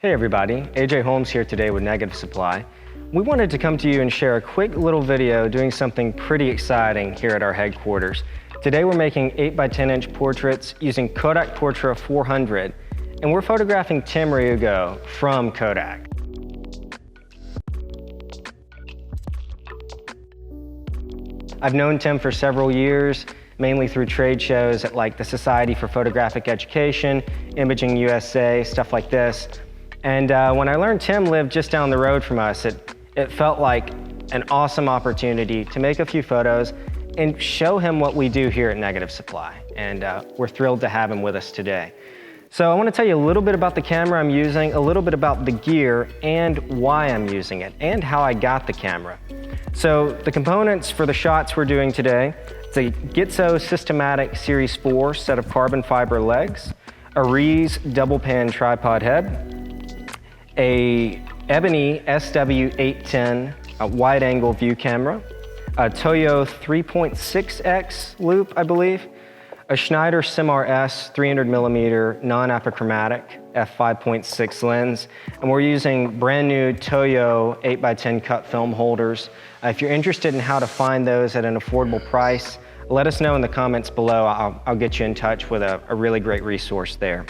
Hey everybody, AJ Holmes here today with Negative Supply. We wanted to come to you and share a quick little video doing something pretty exciting here at our headquarters. Today we're making 8 by 10 inch portraits using Kodak Portra 400, and we're photographing Tim Ryugo from Kodak. I've known Tim for several years, mainly through trade shows at like the Society for Photographic Education, Imaging USA, stuff like this. And when I learned Tim lived just down the road from us, it felt like an awesome opportunity to make a few photos and show him what we do here at Negative Supply. And we're thrilled to have him with us today. So I want to tell you a little bit about the camera I'm using, a little bit about the gear and why I'm using it, and how I got the camera. So the components for the shots we're doing today, it's a Gitzo Systematic Series 4 set of carbon fiber legs, a Rees double pan tripod head, a Ebony SW810 wide angle view camera, a Toyo 3.6X loop, I believe, a Schneider Simar S 300mm non-apochromatic f5.6 lens, and we're using brand new Toyo 8 by 10 cut film holders. If you're interested in how to find those at an affordable price, let us know in the comments below. I'll get you in touch with a really great resource there.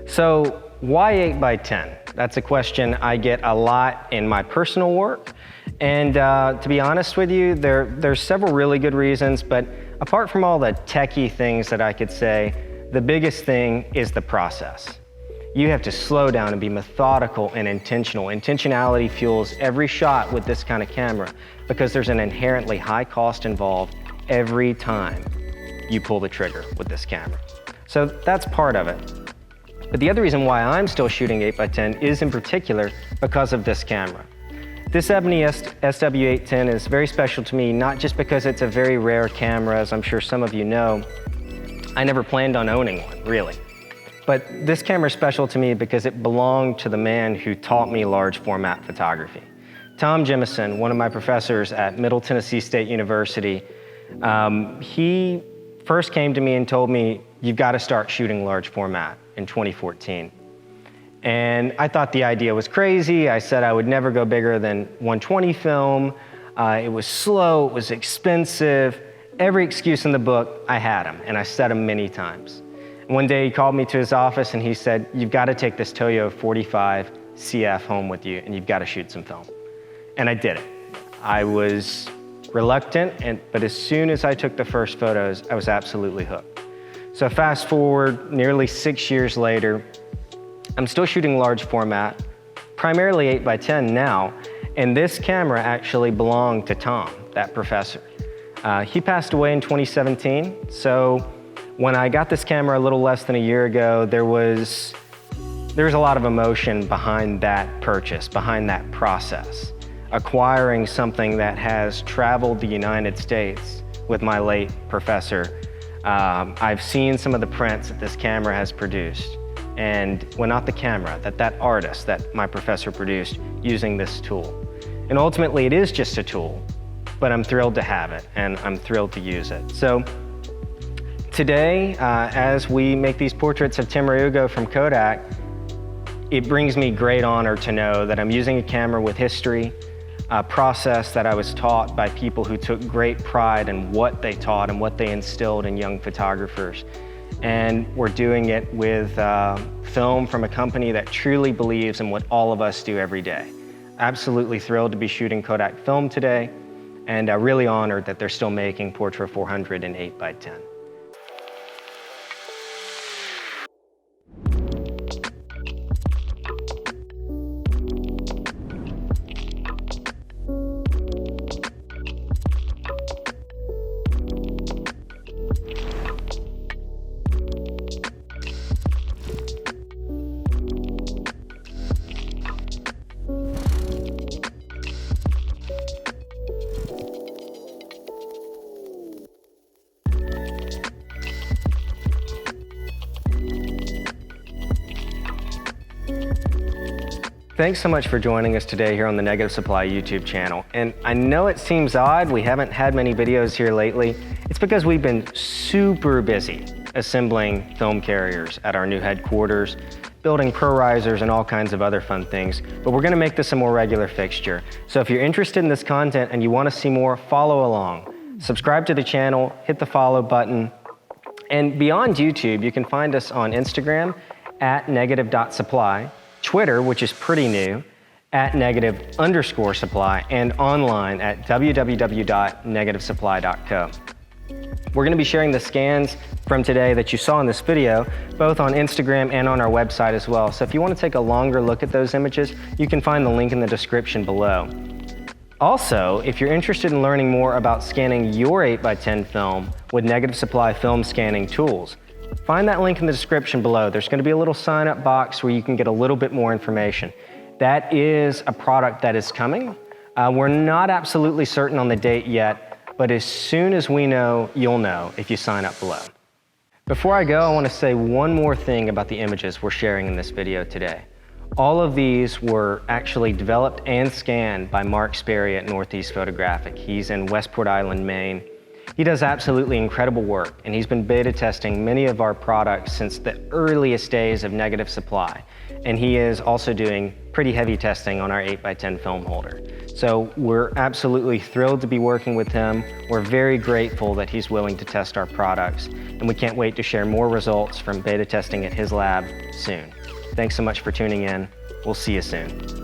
So why 8 by 10? That's a question I get a lot in my personal work. And to be honest with you, there's several really good reasons, but apart from all the techie things that I could say, the biggest thing is the process. You have to slow down and be methodical and intentional. Intentionality fuels every shot with this kind of camera because there's an inherently high cost involved every time you pull the trigger with this camera. So that's part of it. But the other reason why I'm still shooting 8 by 10 is in particular because of this camera. This Ebony SW810 is very special to me, not just because it's a very rare camera, as I'm sure some of you know. I never planned on owning one, really. But this camera is special to me because it belonged to the man who taught me large format photography. Tom Jemison, one of my professors at Middle Tennessee State University, he first came to me and told me, you've got to start shooting large format in 2014. And I thought the idea was crazy. I said I would never go bigger than 120 film. It was slow, it was expensive. Every excuse in the book, I had him, and I said them many times. And one day he called me to his office and he said, you've got to take this Toyo 45 CF home with you and you've got to shoot some film. And I did it. I was reluctant, but as soon as I took the first photos, I was absolutely hooked. So fast forward nearly 6 years later, I'm still shooting large format, primarily 8 by 10 now, and this camera actually belonged to Tom, that professor. He passed away in 2017, so when I got this camera a little less than a year ago, there was a lot of emotion behind that purchase, behind that process. Acquiring something that has traveled the United States with my late professor. I've seen some of the prints that this camera has produced, and well, not the camera, that artist that my professor produced using this tool. And ultimately it is just a tool, but I'm thrilled to have it and I'm thrilled to use it. So today, as we make these portraits of Tim Ryugo from Kodak, it brings me great honor to know that I'm using a camera with history, a process that I was taught by people who took great pride in what they taught and what they instilled in young photographers. And we're doing it with film from a company that truly believes in what all of us do every day. Absolutely thrilled to be shooting Kodak film today, and really honored that they're still making Portra 400 in 8 by 10. Thanks so much for joining us today here on the Negative Supply YouTube channel. And I know it seems odd, we haven't had many videos here lately. It's because we've been super busy assembling film carriers at our new headquarters, building pro risers and all kinds of other fun things, but we're gonna make this a more regular fixture. So if you're interested in this content and you wanna see more, follow along. Subscribe to the channel, hit the follow button, and beyond YouTube, you can find us on Instagram at negative.supply, Twitter, which is pretty new, at negative_supply, and online at www.negativsupply.co. We're gonna be sharing the scans from today that you saw in this video, both on Instagram and on our website as well. So if you wanna take a longer look at those images, you can find the link in the description below. Also, if you're interested in learning more about scanning your 8x10 film with Negative Supply film scanning tools, find that link in the description below. There's gonna be a little sign-up box where you can get a little bit more information. That is a product that is coming. We're not absolutely certain on the date yet, but as soon as we know, you'll know if you sign up below. Before I go, I want to say one more thing about the images we're sharing in this video today. All of these were actually developed and scanned by Mark Sperry at Northeast Photographic. He's in Westport Island, Maine. He does absolutely incredible work, and he's been beta testing many of our products since the earliest days of Negative Supply. And he is also doing pretty heavy testing on our 8x10 film holder. So we're absolutely thrilled to be working with him. We're very grateful that he's willing to test our products, and we can't wait to share more results from beta testing at his lab soon. Thanks so much for tuning in. We'll see you soon.